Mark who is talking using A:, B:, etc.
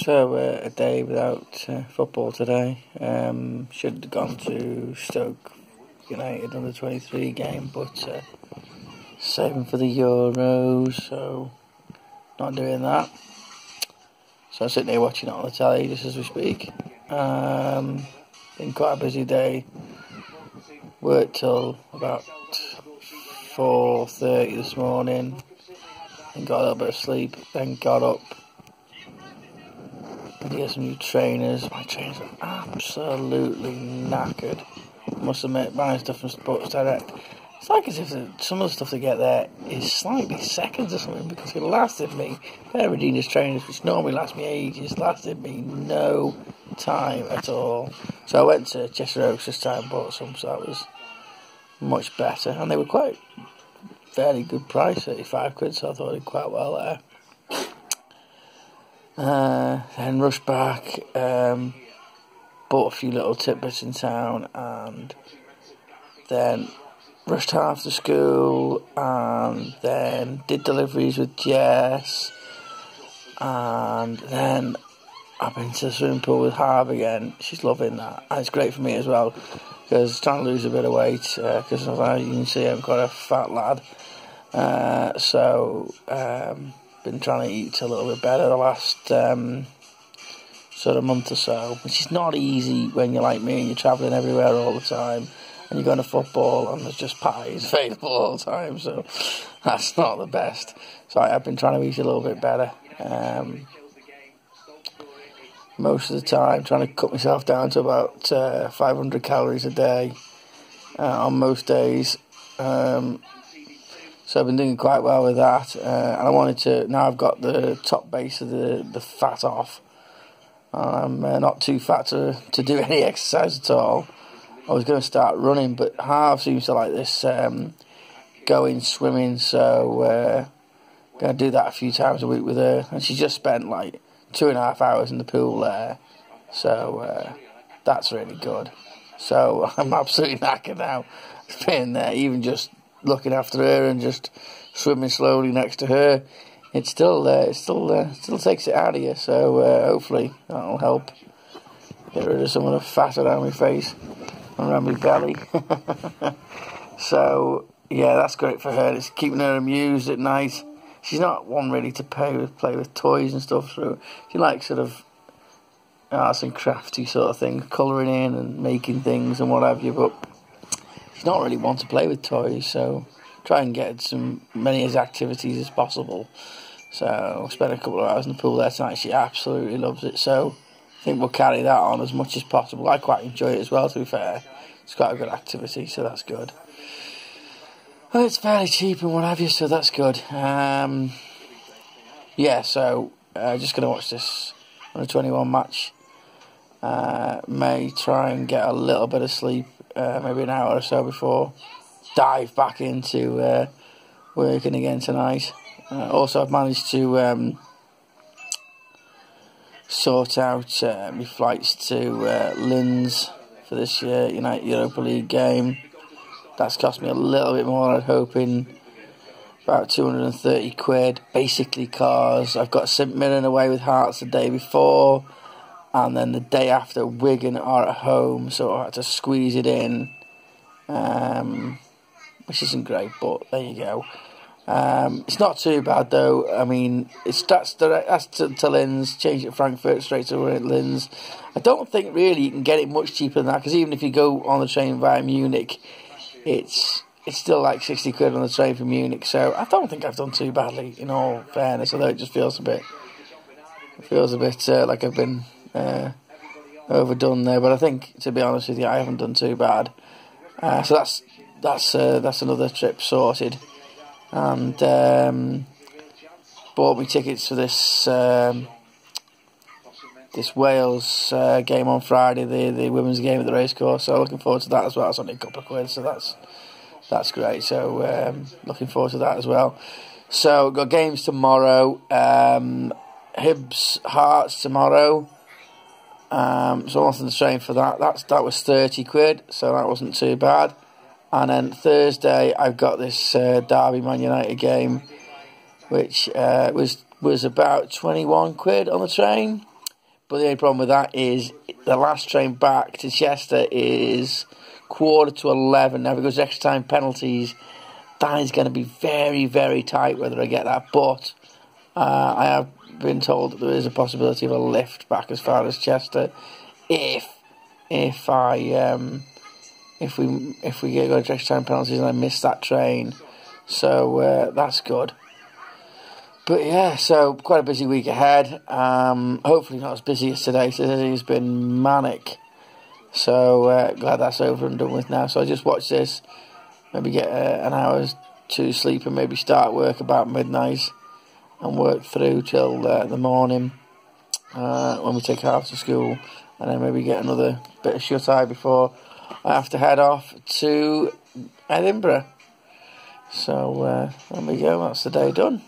A: So, a day without football today. Should have gone to Stoke United under 23 game, but saving for the Euros, so not doing that. So I'm sitting here watching it on the telly just as we speak. Been quite a busy day. Worked till about 4:30 this morning, and got a little bit of sleep. Then got up. And get some new trainers. My trainers are absolutely knackered. I must admit, buying stuff from Sports Direct, it's like as if some of the stuff they get there is slightly seconds or something, because it lasted me, pair of Adidas trainers, which normally last me ages, lasted me no time at all. So I went to Chester Oaks this time and bought some, so that was much better. And they were quite fairly good price, 35 quid, so I thought I did quite well there. Then rushed back, bought a few little tidbits in town, and then rushed half to school, and then did deliveries with Jess, and then I've been to the swimming pool with Harv again. She's loving that, and it's great for me as well, because trying to lose a bit of weight, because as you can see I'm quite a fat lad, been trying to eat a little bit better the last sort of month or so, which is not easy when you're like me and you're travelling everywhere all the time and you're going to football and there's just pies available all the time, so that's not the best. So I've been trying to eat a little bit better most of the time, trying to cut myself down to about 500 calories a day on most days. So I've been doing quite well with that, and I wanted to, now I've got the top base of the fat off, I'm not too fat to do any exercise at all. I was going to start running, but Harv seems to like this going swimming, so going to do that a few times a week with her, and she just spent like 2.5 hours in the pool there, so that's really good. So I'm absolutely knackered now, being there, even just looking after her and just swimming slowly next to her. It still takes it out of you, so hopefully that'll help get rid of some of the fat around my face and around my belly. So yeah, that's great for her. It's keeping her amused at night. She's not one really to play with toys and stuff, so she likes sort of arts and crafty sort of things, colouring in and making things and what have you, but she's not really one to play with toys, so try and get many as activities as possible. So spent a couple of hours in the pool there tonight. She absolutely loves it, so I think we'll carry that on as much as possible. I quite enjoy it as well, to be fair. It's quite a good activity, so that's good. Well, it's fairly cheap and what have you, so that's good. Yeah, so just going to watch this under 21 match. May try and get a little bit of sleep, maybe an hour or so before dive back into working again tonight. Also, I've managed to sort out my flights to Linz for this year United Europa League game. That's cost me a little bit more than I was hoping, about 230 quid, basically because I've got St Mirren away with Hearts the day before, and then the day after Wigan are at home, so I had to squeeze it in, which isn't great, but there you go. It's not too bad though. I mean, that's to Linz, change it to Frankfurt, straight to Linz. I don't think really you can get it much cheaper than that, because even if you go on the train via Munich, it's still like 60 quid on the train from Munich, so I don't think I've done too badly, in all fairness, although it just feels a bit like I've been overdone there, but I think, to be honest with you, I haven't done too bad. So that's another trip sorted, and bought me tickets for this Wales game on Friday, the women's game at the racecourse, so looking forward to that as well. It's only a couple of quid, so that's great, so looking forward to that as well. So got games tomorrow, Hibs Hearts tomorrow, so I wanted to train for that. That was 30 quid, so that wasn't too bad. And then Thursday I've got this Derby Man United game, which was about 21 quid on the train. But the only problem with that is the last train back to Chester is 11:15. Now, if it goes extra time penalties, that is going to be very, very tight whether I get that. But I have been told that there is a possibility of a lift back as far as Chester if we go to extra time penalties and I miss that train. So that's good. But yeah, so quite a busy week ahead. Hopefully not as busy as today. Today has been manic. So glad that's over and done with now. So I just watch this, maybe get an hour's to sleep and maybe start work about midnight and work through till the morning when we take half to school, and then maybe get another bit of shut-eye before I have to head off to Edinburgh. So there we go, that's the day done.